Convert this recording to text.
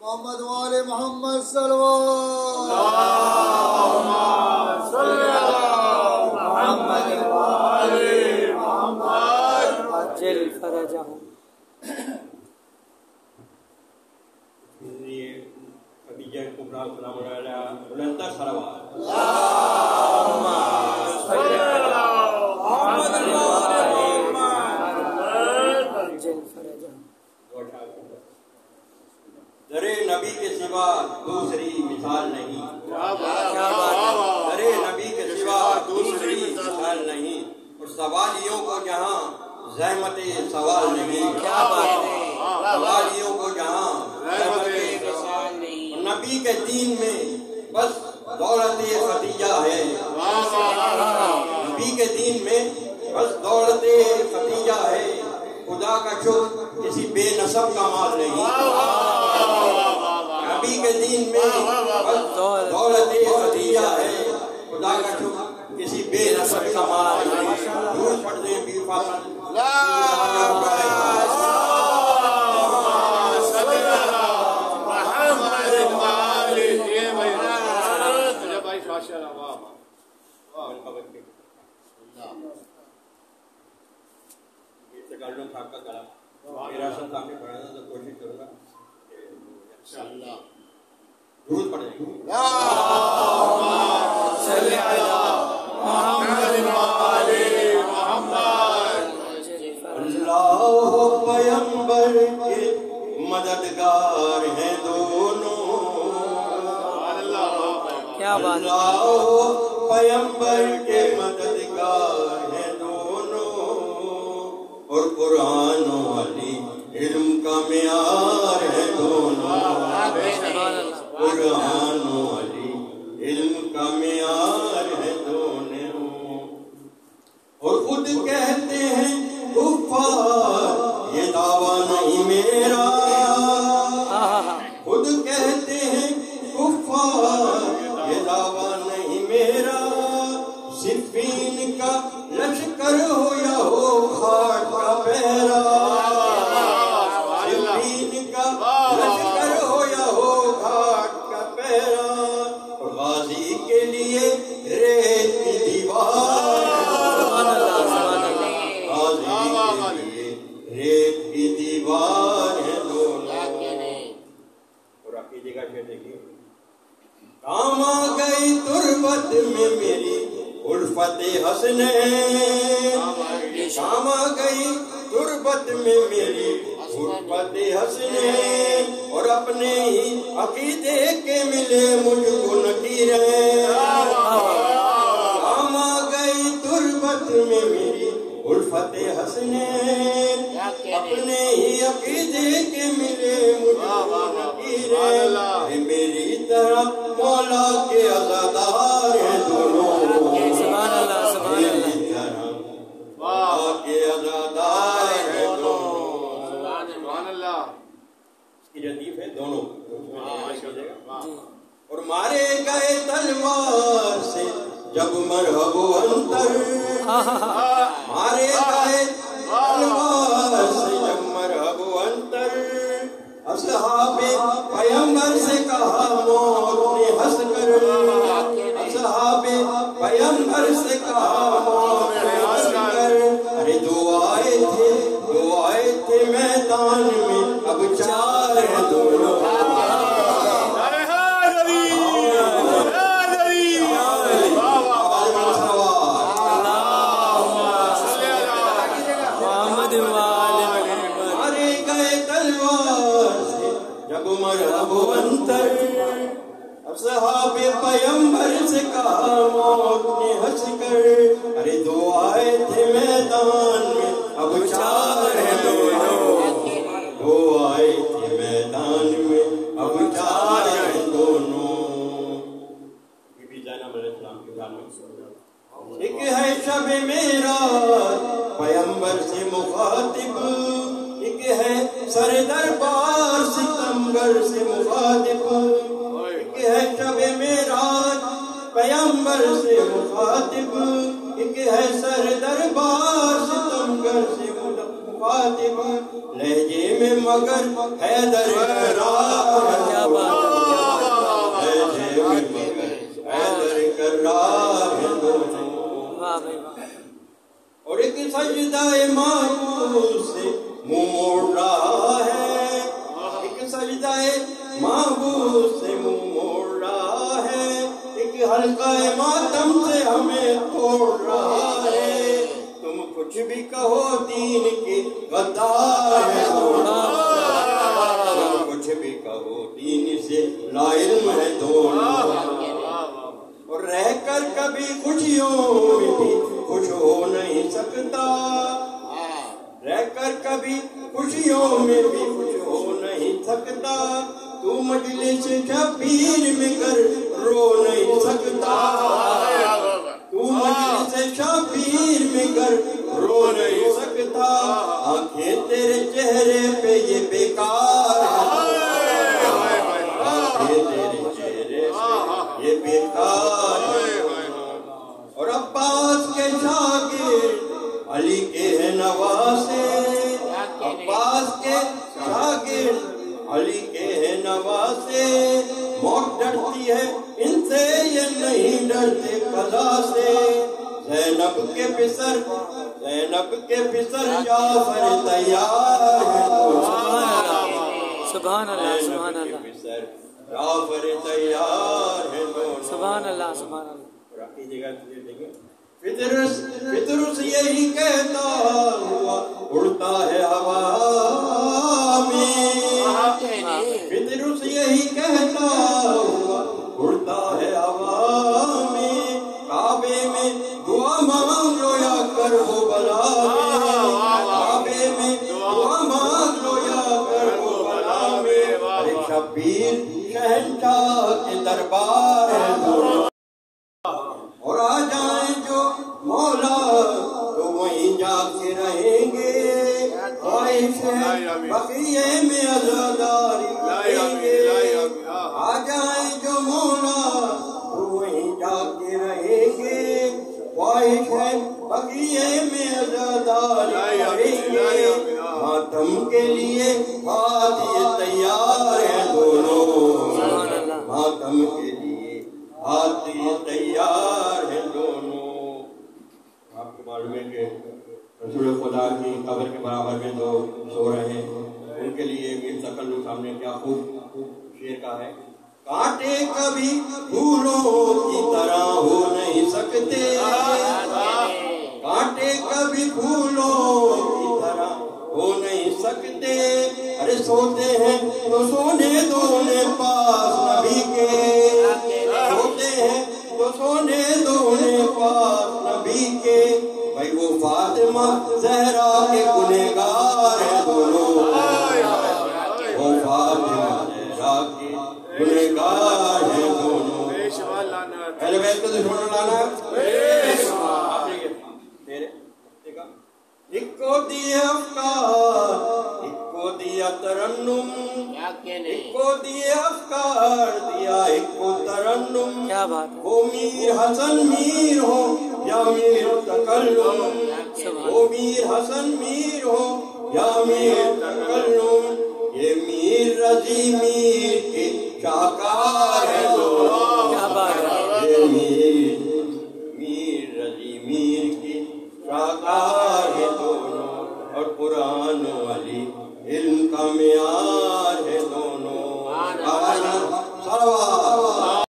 محمد وآل محمد صلوات محمد وآل محمد عجل فرجهم. خدیجہ کبریٰ سلام علیہا بلندتر صلوات. اللهم صل على محمد وآل محمد عجل فرجهم. در نبی کے سوا دوسری مثال نہیں. در نبی کے سوا دوسری مثال نہیں. اور سوالیوں کو جہاں زحمت سوال نہیں. سوالیوں کو جہاں زحمت سوال نہیں. نبی کے دین میں بس دولت خدیجہ ہے. نبی کے دین میں بس دولت خدیجہ ہے. خدا کا شکر کسی بے نسب کا مال نہیں. نبی کے دین میں بس دولت خدیجہ ہے. خدا کا شکر کسی بے نسب کا مال نہیں. درود پڑھ دیں پیر فاضل. کوشش کروں گا درود پڑھیں. اللہ پیغمبر کے مددگار ہیں دونوں. اللہ پیغمبر کے مددگار ہیں دونوں. اور قرآن و علی علم کا معیار ہے دونوں. قرآن و علی علم کا معیار ہے دونوں. اور خود کہتے ہیں کفار یہ دعویٰ نہیں میرا. خود کہتے ہیں کفار یہ دعویٰ نہیں میرا. صفین کا لشکر ہو یا ہو خاک کا پہرا. صفین کا لشکر ہو یا ہو خاک کا پہرا. غازی کے لیے ریت کی دیوار. غازی کے لیے ریت کی دیوار ہے دونوں. اور عقیدے کا شعر دیکھیے. کام آ گئی تربت میں میری الفت حسنین. کام آ گئی تربت میں میری الفت حسنین. اور اپنے ہی عقیدے کے ملے مجھ کو نکیریں. کام آ گئی تربت میں میری الفت حسنین. اپنے ہی عقیدے کے ملے مجھ کو نکیریں. میری طرح مولا کے عزادار ہیں دونوں. سبحان اللہ سبحان اللہ. مولا کے عزادار ہیں دونوں. سبحان اللہ. اس کی ردیف ہے دونوں. اور مارے گئے تلوار سے جب مرحب انتر. مارے گئے تلوار سے جب مرحب انتر. اصحاب پیغمبر سے کہا موت نے ہنس کر. اصحاب پیغمبر سے کہا موت نے ہنس کر. ارے دو آئے تھے میدان میں اب چار ہیں دونوں. مرحب انتر. اصحاب پیغمبر سے کہا موت نے ہنس کر. ارے دو آئے تھے میدان میں اب چار ہیں دونوں. دو آئے تھے میدان میں اب چار ہیں دونوں. بی بی زینب علیہ السلام کے بارے میں ایک ہے شب معراج پیغمبر سے مخاطب. ایک ہے سر دربار ستمگر سے مخاطب. ایک ہے شب معراج پیغمبر سے مخاطب. ایک ہے سر دربار ستمگر سے مخاطب. لہجے میں مگر حیدر سجدہ معبود سے منہ موڑ رہا ہے، ایک سجدہ معبود سے منہ موڑ رہا ہے، ایک حلقہ ماتم سے ہمیں توڑ رہا ہے۔ تم کچھ بھی کہو دین کے غدار ہے، تم کچھ بھی کہو دین سے لا علم ہے دونوں، اور رہ کر کبھی خوشیوں میں بھی خوش ہو نہیں سکتا، رہ کر کبھی خوشیوں میں بھی خوش ہو نہیں سکتا، تو مجلس شبیر میں کر رو نہیں سکتا، تو مجلس شبیر میں کر رو نہیں سکتا، آنکھیں تیرے چہرے پہ یہ بیکار ہے، آنکھیں تیرے چہرے پہ یہ بیکار ہے۔ اور عباس کے شاگرد علی کے ہیں نواسے، عباس کے شاگرد علی کے ہیں نواسے، موت ڈرتی ہے ان سے یہ نہیں ڈرتے قضا سے، زینب کے پسر جعفر تیار ہے، سبحان اللہ سبحان اللہ پسر جعفر تیار ہے دونوں، سبحان اللہ سبحان اللہ۔ فطرس یہی کہتا ہوا اڑتا ہے ہوا میں، فطرس یہی کہتا ہوا اڑتا ہے ہوا میں، کعبے میں دعا مانگ لو یا کر وہ بلا میں، کعبے میں دعا مانگ لو یا کر وہ بلا میں، ایک شبیر شہنشاہ کے دربار ہے، اور آ جائیں جو مولا تو وہیں جا کے رہیں گے، خواہش ہے بقیے میں عزاداری کریں گے، آ جائیں جو مولا تو وہیں جا کے رہیں گے، خواہش ہے بقیے میں عزاداری کریں گے، ماتم کے لیے ہاتھ یہ تیار ہیں دونوں، ماتم کے لیے ہاتھ یہ تیار ہیں دونوں۔ آپ کو معلوم ہے کہ رسول خدا کی قبر کے برابر میں جو سو رہے ہیں ان کے لیے میر تکلف سامنے کیا خوب شعر کا ہے، کانٹے کبھی پھولوں کی طرح ہو نہیں سکتے، کانٹے کبھی پھولوں کی طرح ہو نہیں سکتے، ارے سوتے ہیں تو سونے دو نے پاس نبی کے، سوتے ہیں تو سونے دو نے پاس نبی کے، بھائی وہ فاطمہ زہرا کے گنہگار ہیں دونوں، وہ فاطمہ زہرا کے گنہگار ہیں دونوں، اہل بیت کو دشمن لانا ایک کو دیا افکار ایک کو دیا ترنم، ایک کو دیا افکار دیا ایک کو ترنم، کیا بات ہے، وہ میر حسن میر ہو یا میر تکلم، وہ میر حسن میر ہو یا میر تکلم، یہ میر رضی میر کے شاہکار ہے دونوں، کیا بات ہے، یہ میر رضی میر کے شاہکار ہے دونوں، اور قرآن و علی علم کا معیار ہے دونوں، صلوات